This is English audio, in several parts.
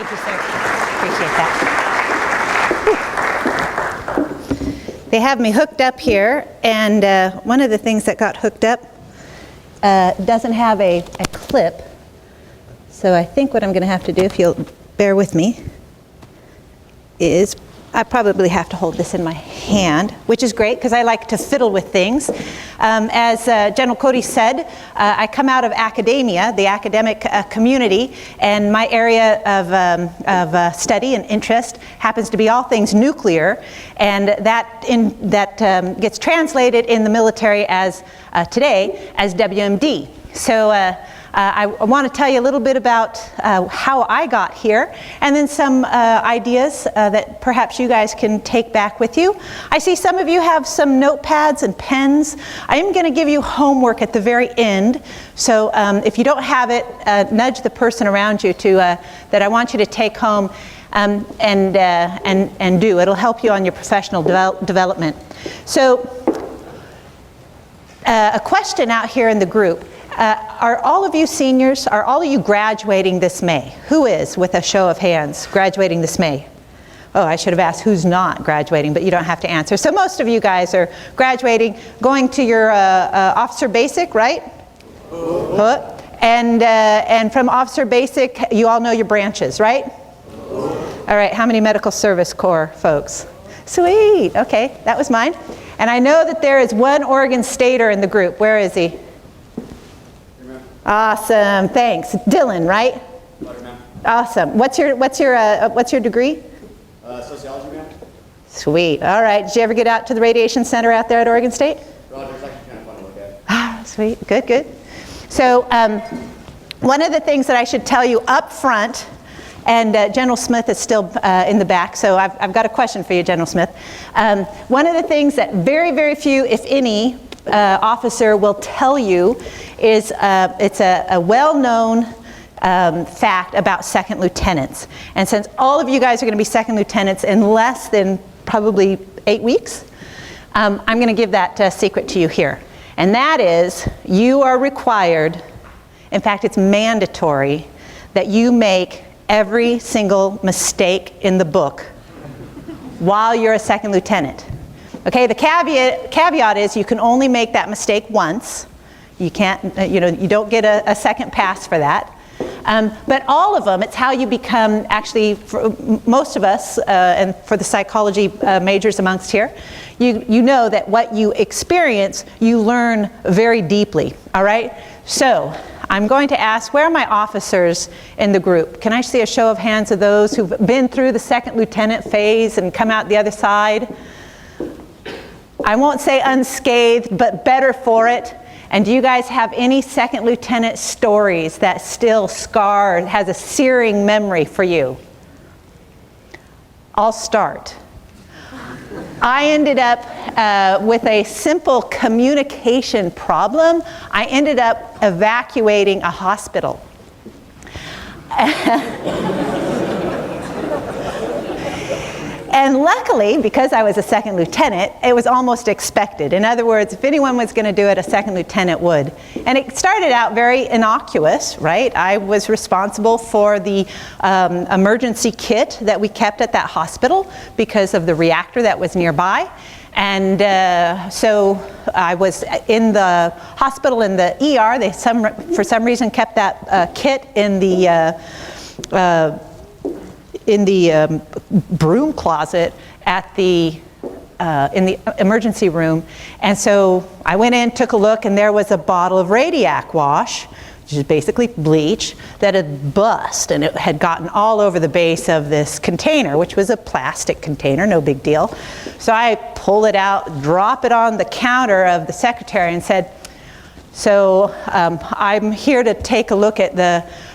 Thank you, sir. Appreciate that. They have me hooked up here, and one of the things that got hooked up doesn't have a clip. So I think what I'm going to have to do, if you'll bear with me, is I probably have to hold this in my hand, which is great because I like to fiddle with things. As General Cody said, I come out of academia, the academic community, and my area of study and interest happens to be all things nuclear, and that gets translated in the military as today as WMD. So I want to tell you a little bit about how I got here, and then some ideas that perhaps you guys can take back with you. I see some of you have some notepads and pens. I am going to give you homework at the very end, so if you don't have it, nudge the person around you that I want you to take home and do. It'll help you on your professional development. So a question out here in the group. Are all of you seniors, are all of you graduating this May? Who is, with a show of hands, graduating this May? Oh, I should have asked who's not graduating, but you don't have to answer. So most of you guys are graduating, going to your Officer Basic, right? And from Officer Basic, you all know your branches, right? All right, how many Medical Service Corps folks? Sweet, okay, that was mine. And I know that there is one Oregon Stater in the group. Where is he? Awesome, thanks. Dylan, right? Awesome. What's your degree? Sociology, ma'am. Sweet. All right. Did you ever get out to the radiation center out there at Oregon State? Roger, it's actually kind of fun to look at. Ah, sweet. Good, good. So one of the things that I should tell you up front, and General Smith is still in the back, so I've got a question for you, General Smith. One of the things that very, very few, if any, officer will tell you is it's a well-known fact about second lieutenants. And since all of you guys are going to be second lieutenants in less than probably 8 weeks, I'm going to give that secret to you here. And that is, you are required, in fact it's mandatory, that you make every single mistake in the book while you're a second lieutenant. Okay, the caveat is you can only make that mistake once. You can't, you don't get a second pass for that. But all of them, it's how you become, actually, for most of us, and for the psychology majors amongst here, you know that what you experience, you learn very deeply, all right? So, I'm going to ask, where are my officers in the group? Can I see a show of hands of those who've been through the second lieutenant phase and come out the other side? I won't say unscathed, but better for it. And do you guys have any second lieutenant stories that still scar, has a searing memory for you? I'll start. I ended up with a simple communication problem. I ended up evacuating a hospital. And luckily, because I was a second lieutenant, it was almost expected. In other words, if anyone was going to do it, a second lieutenant would. And it started out very innocuous, right? I was responsible for the emergency kit that we kept at that hospital because of the reactor that was nearby. And so I was in the hospital in the ER. They for some reason kept that kit in the broom closet at in the emergency room. And so I went in, took a look, and there was a bottle of Radiac wash, which is basically bleach, that had bust, and it had gotten all over the base of this container, which was a plastic container, no big deal. So I pull it out, drop it on the counter of the secretary, and said, so I'm here to take a look at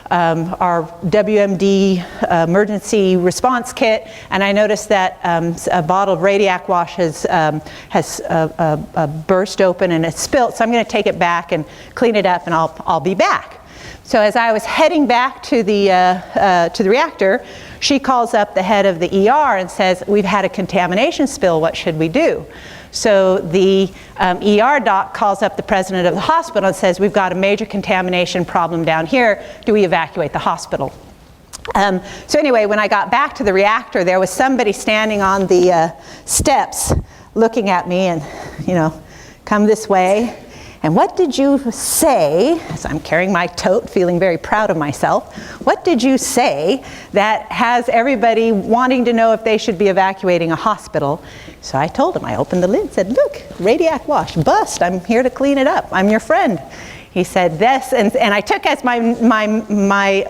our WMD emergency response kit, and I noticed that a bottle of Radiac wash has burst open and it's spilt, so I'm going to take it back and clean it up, and I'll be back. So as I was heading back to the reactor, she calls up the head of the ER and says, we've had a contamination spill, what should we do? So the ER doc calls up the president of the hospital and says, we've got a major contamination problem down here. Do we evacuate the hospital? So anyway, when I got back to the reactor, there was somebody standing on the steps looking at me and, come this way. And what did you say, as I'm carrying my tote, feeling very proud of myself, what did you say that has everybody wanting to know if they should be evacuating a hospital? So I told him, I opened the lid, said, look, radiac wash, bust, I'm here to clean it up, I'm your friend. He said this, and I took as my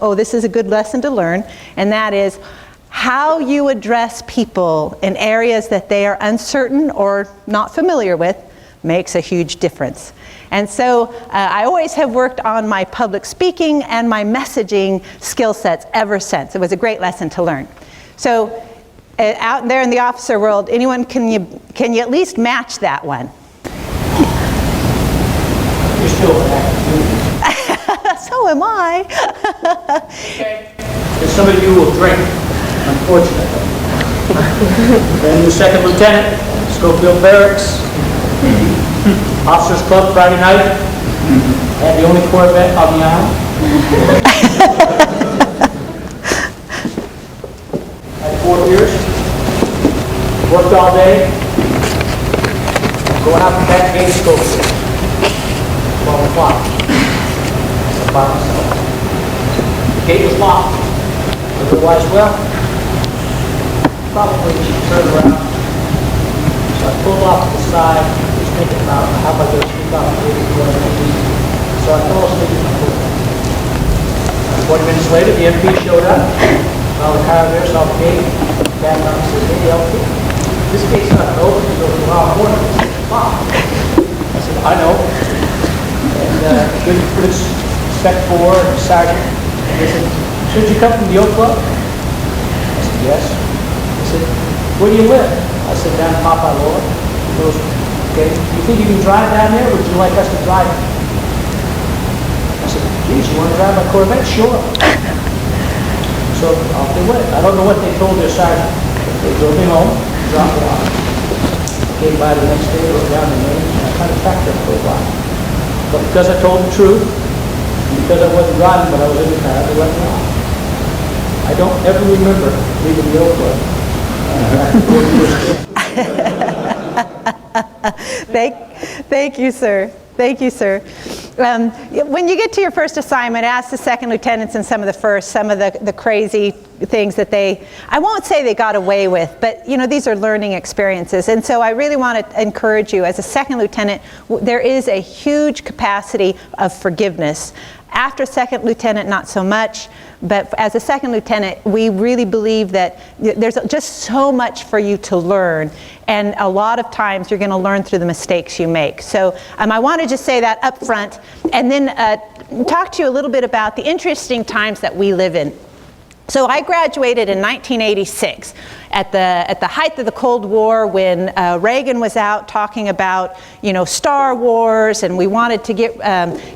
oh, this is a good lesson to learn, and that is how you address people in areas that they are uncertain or not familiar with makes a huge difference. And so I always have worked on my public speaking and my messaging skill sets ever since. It was a great lesson to learn. So out there in the officer world, anyone, can you at least match that one? You're still active. So am I. Okay. There's some of you who will drink, unfortunately. Then the second lieutenant, Schofield Barracks, Officers Club Friday night, had the only Corvette on the island. Had 4 years, worked all day, going out the back gate of Schofield. 12 o'clock. By myself. The gate was locked. Otherwise, well, probably we should turn around. So I pulled off to the side, was thinking about how am I going to sneak out maybe what I need. So I fell asleep in my pool. 20 minutes later, the MP showed up. Saw the car there, saw the gate. Back up and said, hey, LP, this gate's not open. He goes, well, I'm warning. It's locked. I said, I know. And good Spec 4 and Sergeant. And they said, should you come from the Oak Club? I said, yes. They said, where do you live? I said, down in Popeye Lower. He goes, okay, you think you can drive down there, or would you like us to drive? I said, geez, you want to drive my Corvette? Sure. So off they went. I don't know what they told their sergeant. They drove me home, dropped me off. Came by the next day, wrote down the name, and I kind of tracked them for a while. But because I told the truth, and because I wasn't driving, but I was in the car, they let me off. I don't ever remember leaving the Oak Club. Thank you, sir. Thank you, sir. When you get to your first assignment, ask the second lieutenants and some of the crazy things that I won't say they got away with, but these are learning experiences. And so I really want to encourage you, as a second lieutenant, there is a huge capacity of forgiveness. After second lieutenant, not so much, but as a second lieutenant, we really believe that there's just so much for you to learn, and a lot of times you're going to learn through the mistakes you make. So I want to just say that up front, and then talk to you a little bit about the interesting times that we live in. So I graduated in 1986 at the height of the Cold War, when Reagan was out talking about, Star Wars, and we wanted to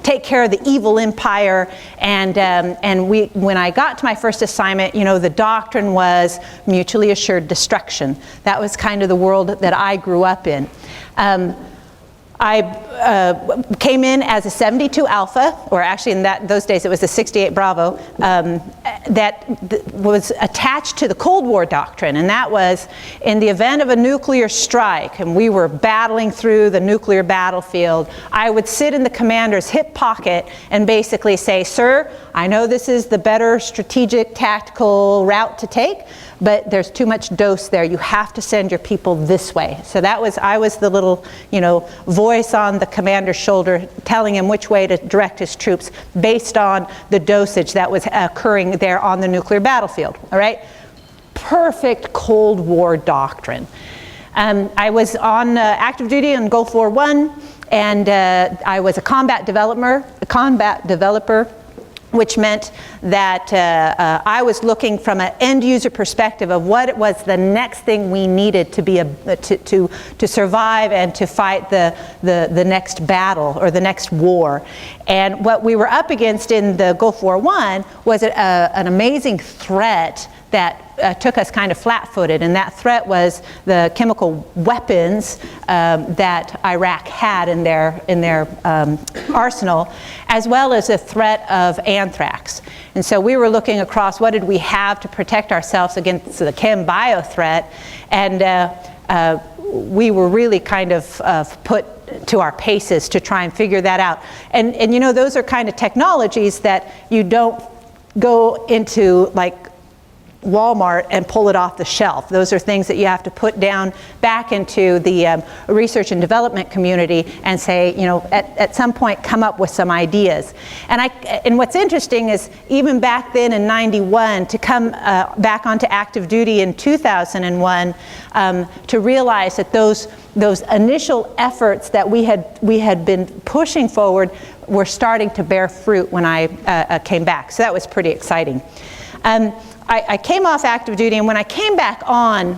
take care of the evil empire. And when I got to my first assignment, the doctrine was mutually assured destruction. That was kind of the world that I grew up in. I came in as a 72 Alpha, or actually in those days it was a 68 Bravo, that was attached to the Cold War doctrine, and that was in the event of a nuclear strike, and we were battling through the nuclear battlefield, I would sit in the commander's hip pocket and basically say, sir, I know this is the better strategic tactical route to take, but there's too much dose there. You have to send your people this way. So I was the little, voice on the commander's shoulder telling him which way to direct his troops based on the dosage that was occurring there on the nuclear battlefield, all right? Perfect Cold War doctrine. I was on active duty on Gulf War I, and I was a combat developer, which meant that I was looking from an end user perspective of what it was the next thing we needed to be to survive and to fight the next battle or the next war. And what we were up against in the Gulf War I was an amazing threat that took us kind of flat-footed, and that threat was the chemical weapons that Iraq had in their arsenal, as well as the threat of anthrax. And so we were looking across what did we have to protect ourselves against the chem bio threat, and we were really kind of put to our paces to try and figure that out. And you know, those are kind of technologies that you don't go into like Walmart and pull it off the shelf. Those are things that you have to put down back into the research and development community and say, you know, at some point come up with some ideas. And what's interesting is even back then in '91 to come back onto active duty in 2001 to realize that those initial efforts that we had been pushing forward were starting to bear fruit when I came back. So that was pretty exciting. I came off active duty, and when I came back on,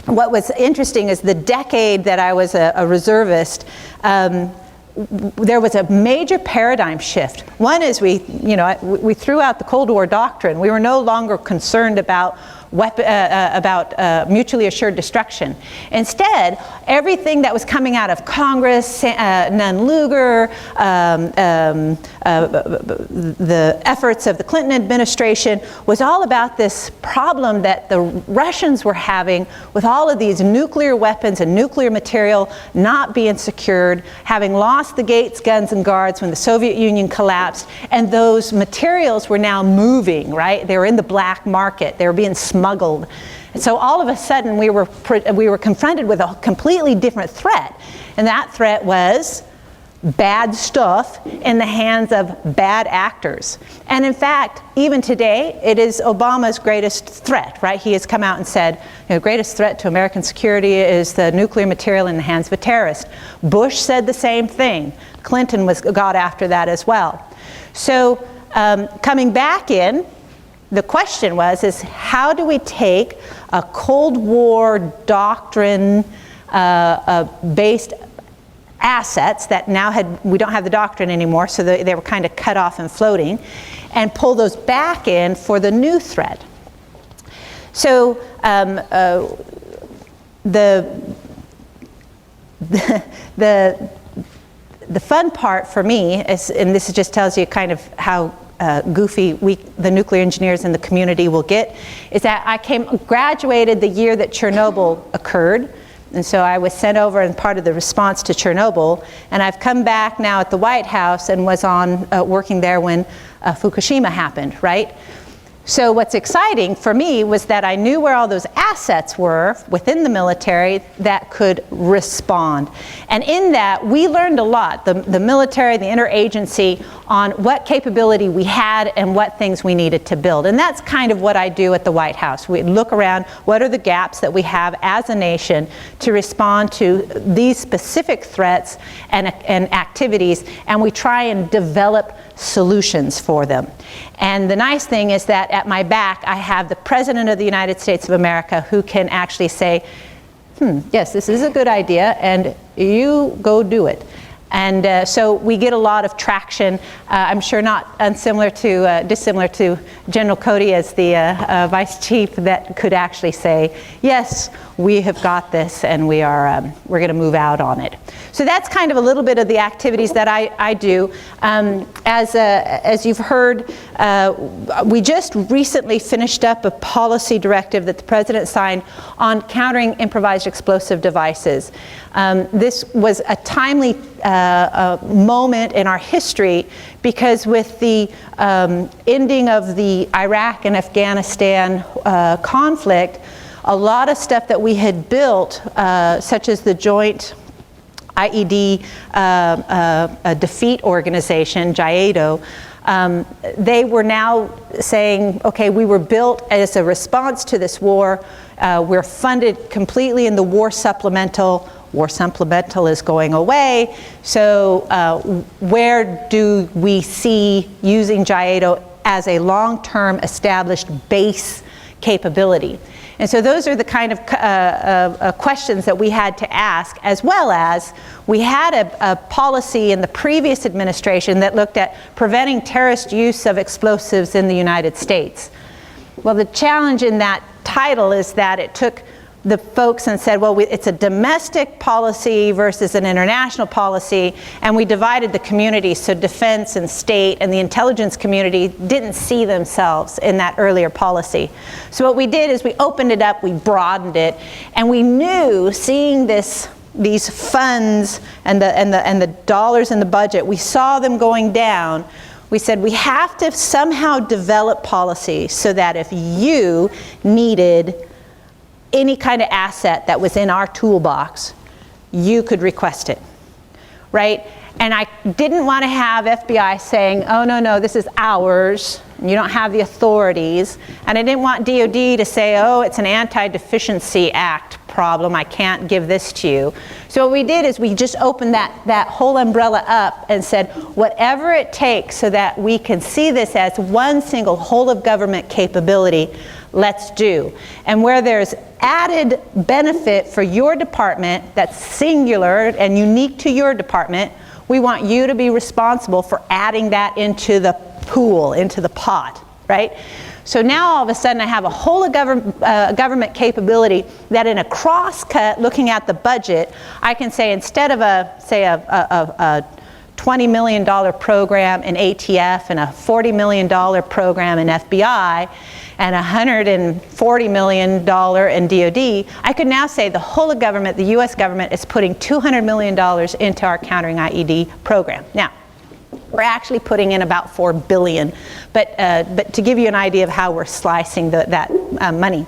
what was interesting is the decade that I was a reservist, there was a major paradigm shift. One is we threw out the Cold War doctrine. We were no longer concerned about mutually assured destruction. Instead, everything that was coming out of Congress, Nunn-Lugar, the efforts of the Clinton administration, was all about this problem that the Russians were having with all of these nuclear weapons and nuclear material not being secured, having lost the gates, guns, and guards when the Soviet Union collapsed, and those materials were now moving, right? They were in the black market. They were being smuggled. And so all of a sudden we were confronted with a completely different threat. And that threat was bad stuff in the hands of bad actors. And in fact, even today, it is Obama's greatest threat, right? He has come out and said, the greatest threat to American security is the nuclear material in the hands of a terrorist. Bush said the same thing. Clinton got after that as well. So coming back in, the question is how do we take a Cold War doctrine based assets that now we don't have the doctrine anymore, so they were kind of cut off and floating, and pull those back in for the new threat. So the fun part for me is, and this just tells you kind of how goofy the nuclear engineers in the community will get, is that I graduated the year that Chernobyl occurred. And so I was sent over and part of the response to Chernobyl, and I've come back now at the White House and was working there when Fukushima happened, right? So what's exciting for me was that I knew where all those assets were within the military that could respond. And in that, we learned a lot, the military, the interagency, on what capability we had and what things we needed to build. And that's kind of what I do at the White House. We look around, what are the gaps that we have as a nation to respond to these specific threats and activities, and we try and develop solutions for them. And the nice thing is that at my back, I have the President of the United States of America who can actually say, yes, this is a good idea, and you go do it. And so we get a lot of traction. I'm sure not dissimilar to General Cody as the Vice Chief, that could actually say, yes, we have got this, and we're going to move out on it. So that's kind of a little bit of the activities that I do. As you've heard, we just recently finished up a policy directive that the President signed on countering improvised explosive devices. This was a timely moment in our history, because with the ending of the Iraq and Afghanistan conflict, a lot of stuff that we had built, such as the Joint IED Defeat Organization, JIADO, they were now saying, okay, we were built as a response to this war. We're funded completely in the war supplemental. War supplemental is going away. So where do we see using JIADO as a long-term established base capability? And so those are the kind of questions that we had to ask, as well as we had a policy in the previous administration that looked at preventing terrorist use of explosives in the United States. Well, the challenge in that title is that it took the folks and said, well, it's a domestic policy versus an international policy, and we divided the communities, so defense and state and the intelligence community didn't see themselves in that earlier policy. So what we did is we opened it up, we broadened it, and we knew, seeing these funds and the dollars in the budget, we saw them going down. We said we have to somehow develop policy so that if you needed any kind of asset that was in our toolbox, you could request it, right? And I didn't want to have FBI saying, oh, no, this is ours, you don't have the authorities. And I didn't want DOD to say, oh, it's an Anti-Deficiency Act problem, I can't give this to you. So what we did is we just opened that whole umbrella up and said, whatever it takes so that we can see this as one single whole of government capability, let's do. And where there's added benefit for your department that's singular and unique to your department, we want you to be responsible for adding that into the pool, into the pot, right? So now all of a sudden I have a whole of government capability that in a cross-cut, looking at the budget, I can say instead of a $20 million program in ATF and a $40 million program in FBI and $140 million in DOD, I could now say the whole of government, the US government, is putting $200 million into our countering IED program. Now, we're actually putting in about $4 billion, but to give you an idea of how we're slicing that money.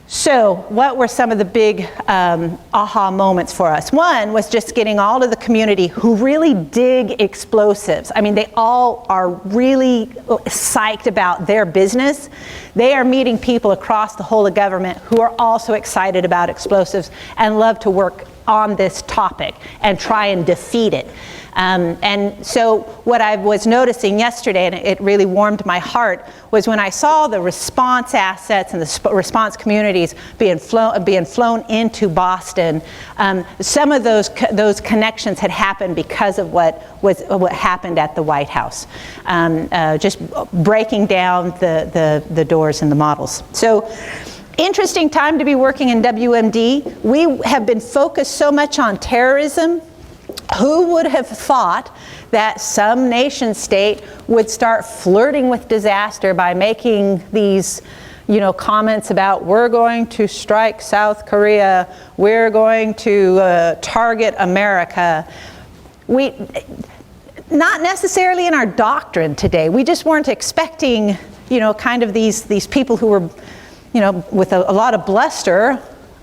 So what were some of the big aha moments for us? One was just getting all of the community who really dig explosives. I mean, they all are really psyched about their business. They are meeting people across the whole of government who are also excited about explosives and love to work on this topic and try and defeat it. And so what I was noticing yesterday, and it really warmed my heart, was when I saw the response assets and the response communities being flown into Boston. Some of those connections had happened because of what happened at the White House, just breaking down the doors and the models. So. Interesting time to be working in WMD. We have been focused so much on terrorism. Who would have thought that some nation state would start flirting with disaster by making these, comments about we're going to strike South Korea, we're going to target America. Not necessarily in our doctrine today. We just weren't expecting, kind of these people who were, with a lot of bluster,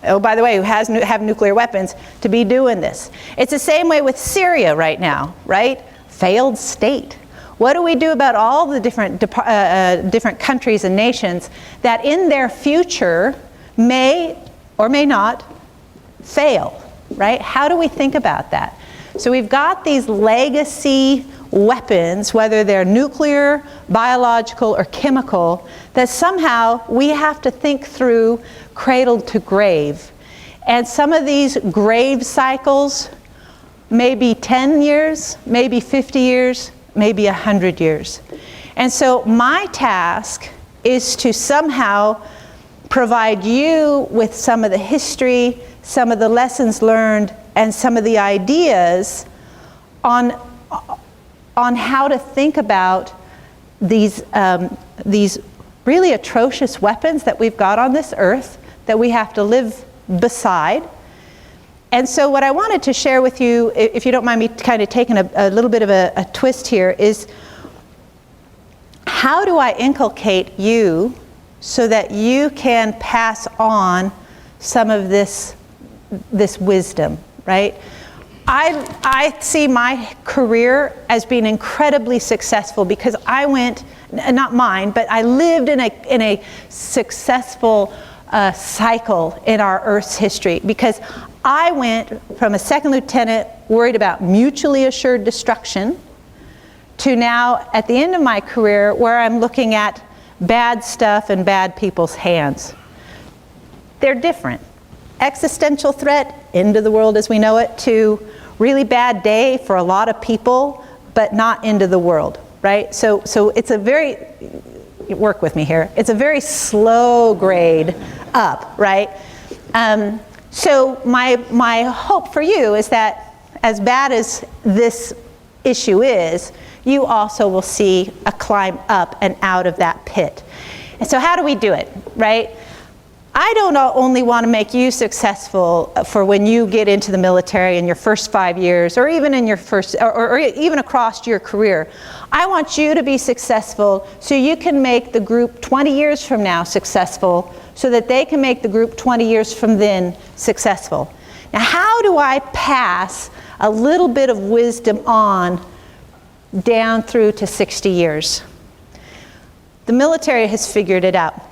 oh, by the way, who have nuclear weapons, to be doing this. It's the same way with Syria right now, right? Failed state. What do we do about all the different countries and nations that in their future may or may not fail, right? How do we think about that? So we've got these legacy weapons, whether they're nuclear, biological, or chemical, that somehow we have to think through cradle to grave. And some of these grave cycles may be 10 years, maybe 50 years, maybe 100 years. And so my task is to somehow provide you with some of the history, some of the lessons learned, and some of the ideas on how to think about these really atrocious weapons that we've got on this earth that we have to live beside. And so what I wanted to share with you, if you don't mind me kind of taking a little bit of a twist here, is how do I inculcate you so that you can pass on some of this wisdom, right? I see my career as being incredibly successful because I went, not mine, but I lived in a successful cycle in our Earth's history, because I went from a second lieutenant worried about mutually assured destruction to now at the end of my career where I'm looking at bad stuff in bad people's hands. They're different. Existential threat, end of the world as we know it, to really bad day for a lot of people, but not end of the world, right? So it's a very, work with me here, it's a very slow grade up, right? So my hope for you is that as bad as this issue is, you also will see a climb up and out of that pit. And so how do we do it, right? I don't only want to make you successful for when you get into the military in your first 5 years, or even in your first, or even across your career. I want you to be successful so you can make the group 20 years from now successful, so that they can make the group 20 years from then successful. Now, how do I pass a little bit of wisdom on down through to 60 years? The military has figured it out.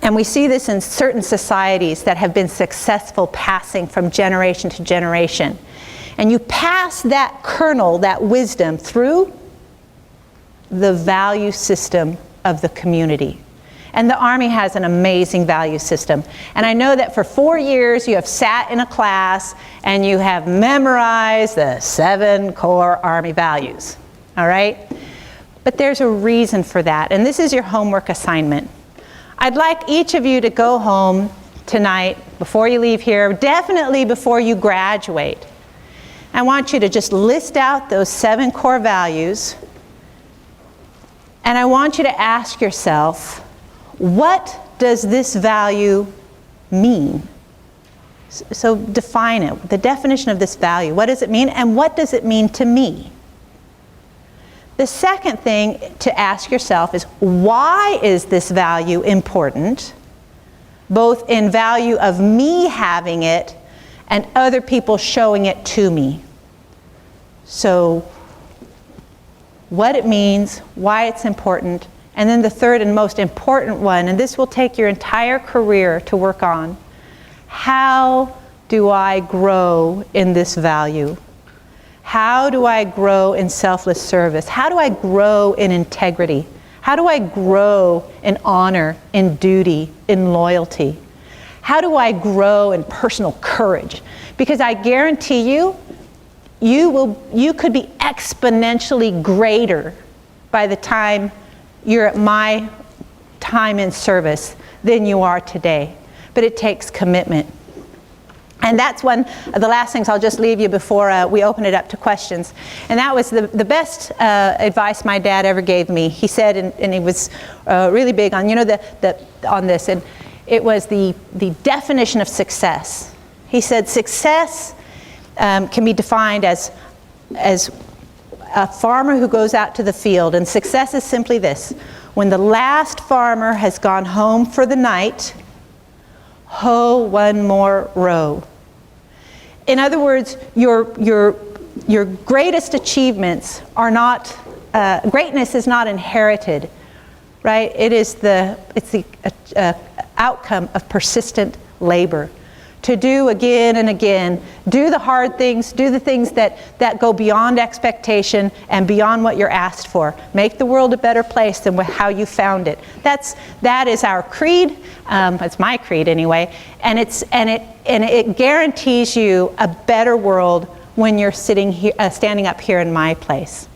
And we see this in certain societies that have been successful passing from generation to generation. And you pass that kernel, that wisdom, through the value system of the community. And the Army has an amazing value system. And I know that for 4 years you have sat in a class and you have memorized the 7 core Army values, all right? But there's a reason for that, and this is your homework assignment. I'd like each of you to go home tonight, before you leave here, definitely before you graduate. I want you to just list out those 7 core values, and I want you to ask yourself, what does this value mean? So define it, the definition of this value. What does it mean, and what does it mean to me? The second thing to ask yourself is, why is this value important, both in value of me having it and other people showing it to me? So what it means, why it's important, and then the third and most important one, and this will take your entire career to work on, how do I grow in this value? How do I grow in selfless service? How do I grow in integrity? How do I grow in honor, in duty, in loyalty? How do I grow in personal courage? Because I guarantee you, you could be exponentially greater by the time you're at my time in service than you are today. But it takes commitment. And that's one of the last things I'll just leave you before we open it up to questions. And that was the best advice my dad ever gave me. He said, and he was really big on, on this, and it was the definition of success. He said success can be defined as a farmer who goes out to the field, and success is simply this: when the last farmer has gone home for the night, hoe one more row. In other words, your greatest achievements are not, greatness is not inherited, right? It's the outcome of persistent labor. To do again and again, do the hard things, do the things that go beyond expectation and beyond what you're asked for. Make the world a better place than how you found it. That is our creed. It's my creed anyway, and it guarantees you a better world when you're sitting here, standing up here in my place.